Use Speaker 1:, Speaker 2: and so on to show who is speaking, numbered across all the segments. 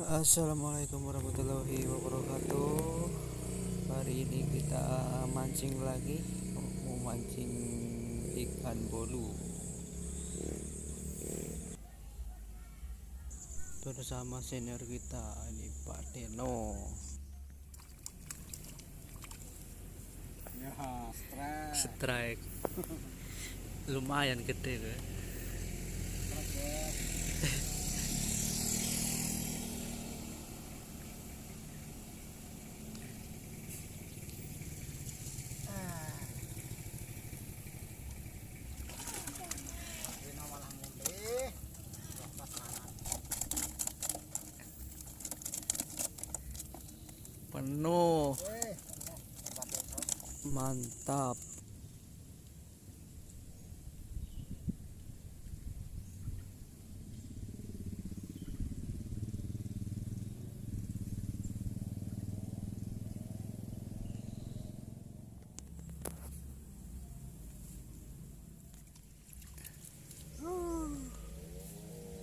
Speaker 1: Assalamualaikum warahmatullahi wabarakatuh. Hari ini kita mancing lagi, mau mancing ikan bolu bersama senior kita ini Pak Deno.
Speaker 2: Ya,
Speaker 1: Strike lumayan gede tuh. Penuh, mantap.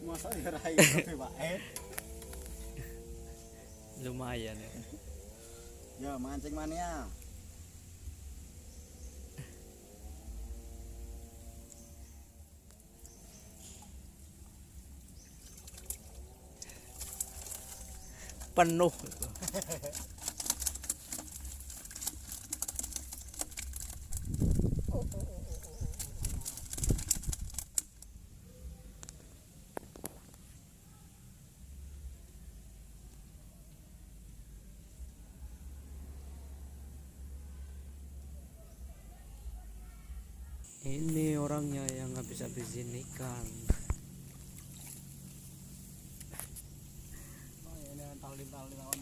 Speaker 2: masa dirai tapi baik.
Speaker 1: Lumayan ya.
Speaker 2: Ya, mancing mania.
Speaker 1: Penuh. Ini orangnya yang habis-habisin ikan.
Speaker 2: Oh, ini tali lawan